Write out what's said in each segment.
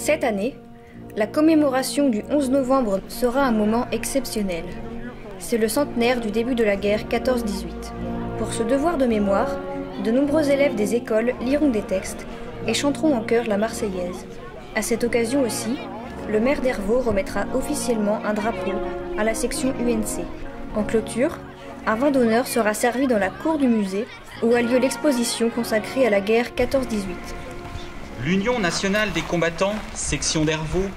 Cette année, la commémoration du 11 novembre sera un moment exceptionnel. C'est le centenaire du début de la guerre 14-18. Pour ce devoir de mémoire, de nombreux élèves des écoles liront des textes et chanteront en chœur la Marseillaise. À cette occasion aussi, le maire d'Hervaux remettra officiellement un drapeau à la section UNC. En clôture, un vin d'honneur sera servi dans la cour du musée où a lieu l'exposition consacrée à la guerre 14-18. L'Union nationale des combattants, section d'Hervaux,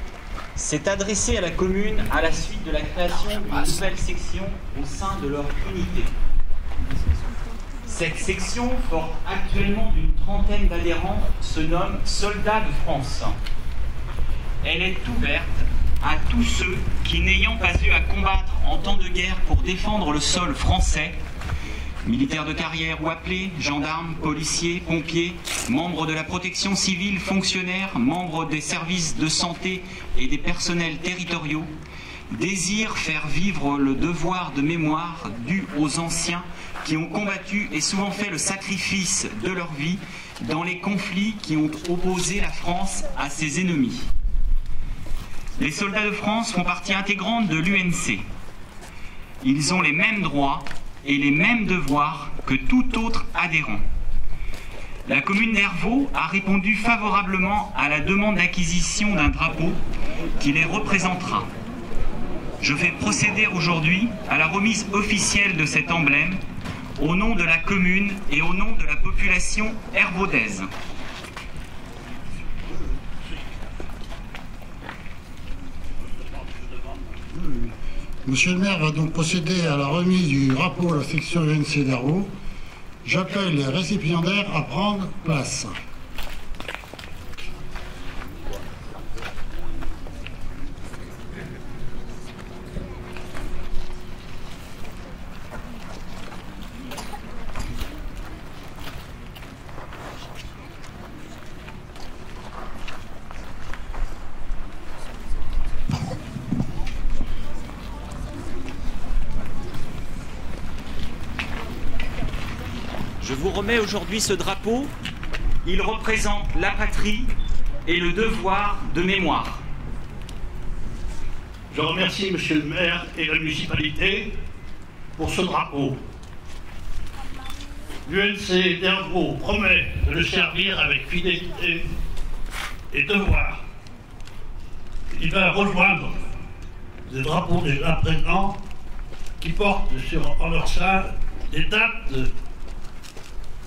s'est adressée à la commune à la suite de la création d'une nouvelle section au sein de leur unité. Cette section, forte actuellement d'une trentaine d'adhérents, se nomme Soldats de France. Elle est ouverte à tous ceux qui, n'ayant pas eu à combattre en temps de guerre pour défendre le sol français, militaires de carrière ou appelés, gendarmes, policiers, pompiers, membres de la protection civile, fonctionnaires, membres des services de santé et des personnels territoriaux, désirent faire vivre le devoir de mémoire dû aux anciens qui ont combattu et souvent fait le sacrifice de leur vie dans les conflits qui ont opposé la France à ses ennemis. Les soldats de France font partie intégrante de l'UNC. Ils ont les mêmes droits et les mêmes devoirs que tout autre adhérent. La commune d'Hervaux a répondu favorablement à la demande d'acquisition d'un drapeau qui les représentera. Je vais procéder aujourd'hui à la remise officielle de cet emblème au nom de la commune et au nom de la population hervaudaise. Monsieur le maire va donc procéder à la remise du drapeau à la section UNC d'Hervaux. J'appelle les récipiendaires à prendre place. Je vous remets aujourd'hui ce drapeau. Il représente la patrie et le devoir de mémoire. Je remercie Monsieur le maire et la municipalité pour ce drapeau. L'UNC d'Hervaux promet de le servir avec fidélité et devoir. Il va rejoindre des drapeaux déjà présents qui portent en leur sein des dates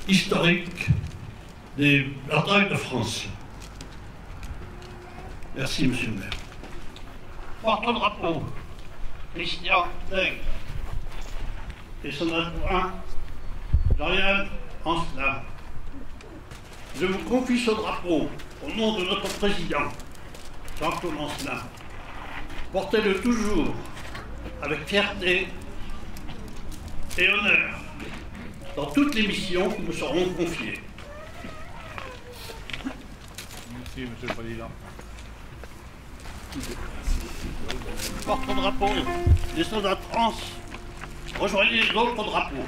historique des batailles de France. Merci, monsieur le maire. Porte-drapeau, Christian Degg et son adjoint, Jean-Yann Ancelin. Je vous confie ce drapeau au nom de notre président, Jean-Claude Ancelin. Portez-le toujours avec fierté et honneur dans toutes les missions qui nous seront confiées. Merci, monsieur le président. Porte-drapeau des soldats de France, rejoignez les autres drapeaux.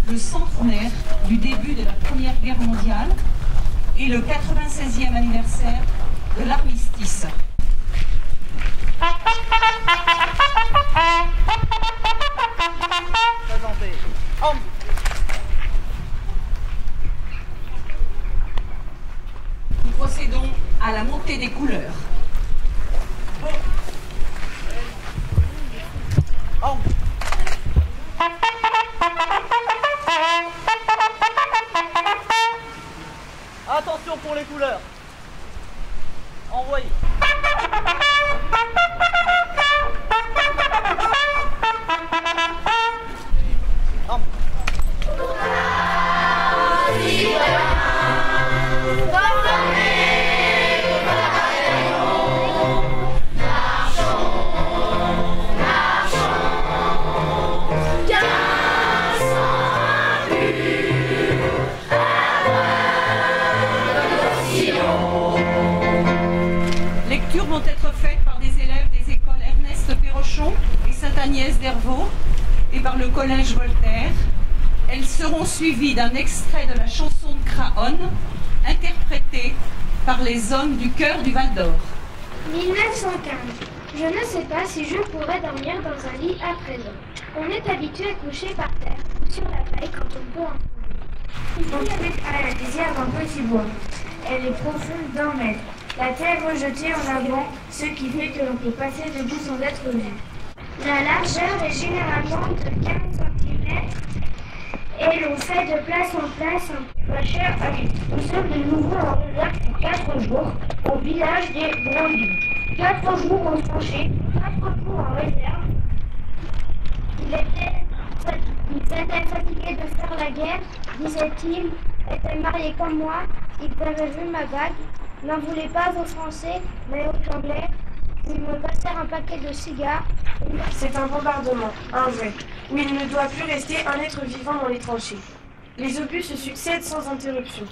Le centenaire du début de la Première Guerre mondiale et le 96e anniversaire de l'armistice. Nous procédons à la montée des couleurs. envoyé. Lectures vont être faites par des élèves des écoles Ernest Perrochon et Sainte-Agnès d'Hervaux et par le collège Voltaire. Elles seront suivies d'un extrait de la chanson de Craonne, interprétée par les hommes du chœur du Val d'Or. 1915. Je ne sais pas si je pourrais dormir dans un lit à présent. On est habitué à coucher par terre ou sur la paille quand on peut en trouver. Il faut aller à la lisière d'un petit bois. Elle est profonde d'1 mètre. La terre rejetée en avant, ce qui fait que l'on peut passer debout sans être vu. La largeur est généralement de 15 cm et l'on fait de place en place un peu cher à vivre. Nous sommes de nouveau en réserve pour 4 jours au village des Brandus. 4 jours au tranché, 4 jours en réserve. Il s'était fatigué de faire la guerre, disait-il, était marié comme moi, il avait vu ma bague, n'en voulait pas aux Français, mais aux Anglais. Ils me passèrent un paquet de cigares. C'est un bombardement, un vrai, où il ne doit plus rester un être vivant dans les tranchées. Les obus se succèdent sans interruption.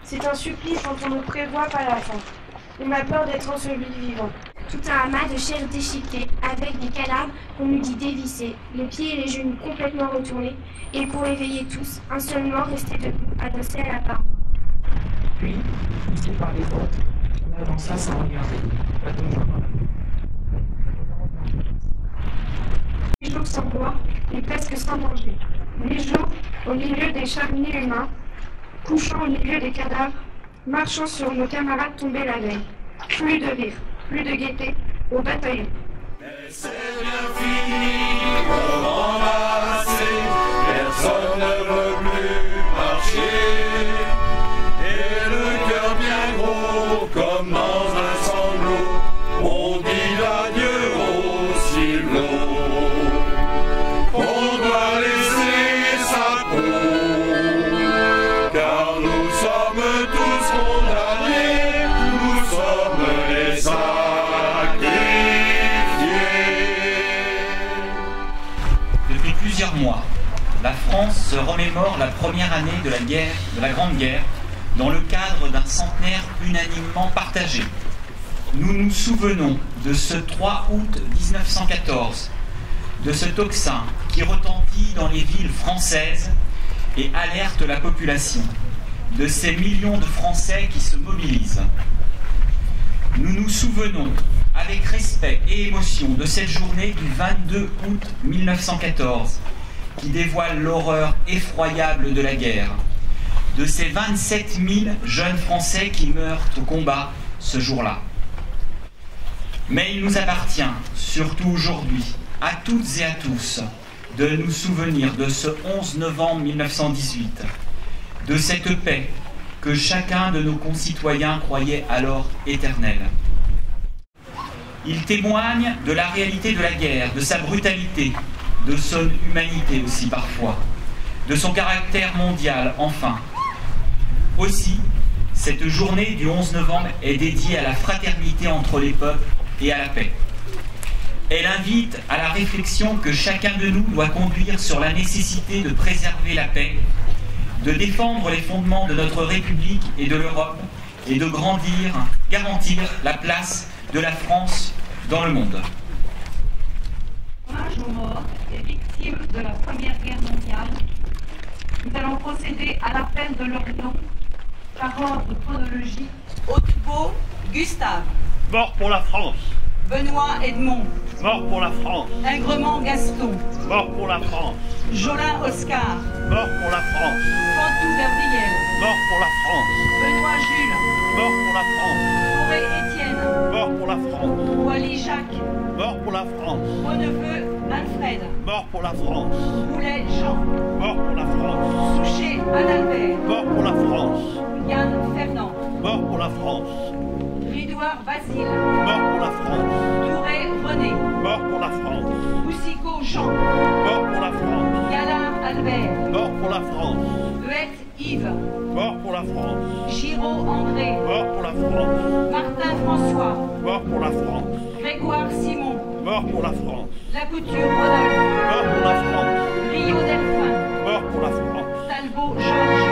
C'est un supplice dont on ne prévoit pas la fin. On a peur d'être enseveli vivant. Tout un amas de chairs déchiquetées, avec des cadavres qu'on nous dit dévissés, les pieds et les genoux complètement retournés, et pour éveiller tous, un seul mort resté debout, adossé à la paroi. Puis, poussé par les autres, on avança sans regarder, pas toujours dans la rue. Les jours sans bois, et presque sans danger. Les jours, au milieu des charbonniers humains, couchant au milieu des cadavres, marchant sur nos camarades tombés la veille. Plus de rire, plus de gaieté, au bataillon. C'est bien fini pour embrasser, personne ne veut plus marcher. Et le cœur bien gros, comme dans un sanglot, on dit adieu au cielo. On doit laisser sa peau, car nous sommes tous condamnés, nous sommes les sacrifiés. Depuis plusieurs mois, la France se remémore la première année de la Grande Guerre, dans le cadre d'un centenaire unanimement partagé. Nous nous souvenons de ce 3 août 1914, de ce tocsin qui retentit dans les villes françaises et alerte la population, de ces millions de Français qui se mobilisent. Nous nous souvenons avec respect et émotion de cette journée du 22 août 1914 qui dévoile l'horreur effroyable de la guerre, de ces 27 000 jeunes Français qui meurent au combat ce jour-là. Mais il nous appartient, surtout aujourd'hui, à toutes et à tous, de nous souvenir de ce 11 novembre 1918, de cette paix que chacun de nos concitoyens croyait alors éternelle. Il témoigne de la réalité de la guerre, de sa brutalité, de son humanité aussi parfois, de son caractère mondial enfin. Aussi, cette journée du 11 novembre est dédiée à la fraternité entre les peuples et à la paix. Elle invite à la réflexion que chacun de nous doit conduire sur la nécessité de préserver la paix, de défendre les fondements de notre République et de l'Europe et de garantir la place de la France dans le monde. Hommage aux morts et victimes de la Première Guerre mondiale, nous allons procéder à l'appel de leur nom par ordre chronologique. Hautebout Gustave. Mort pour la France. Benoît Edmond. Mort pour la France. Ingrement Gaston. Mort pour la France. Jolin Oscar. Mort pour la France. Fantou Gabriel. Mort pour la France. Benoît Jules. Mort pour la France. Forêt Étienne. Mort pour la France. Wally Jacques. Mort pour la France. Beauneveu Alfred. Mort pour la France. Boulet Jean. Mort pour la France. Souchet Adalbert. Mort pour la France. Yann Fernand. Mort pour la France. Grédoire Basile. Mort pour la France. Touret René. Mort pour la France. Boussicot Jean. Mort pour la France. Gallard Albert. Mort pour la France. Huette Yves. Mort pour la France. Giraud André. Mort pour la France. Martin François. Mort pour la France. Grégoire Simon. Mort pour la France. Lacouture Rodolphe. Mort pour la France. Rio Delphin. Mort pour la France. Talbot Georges.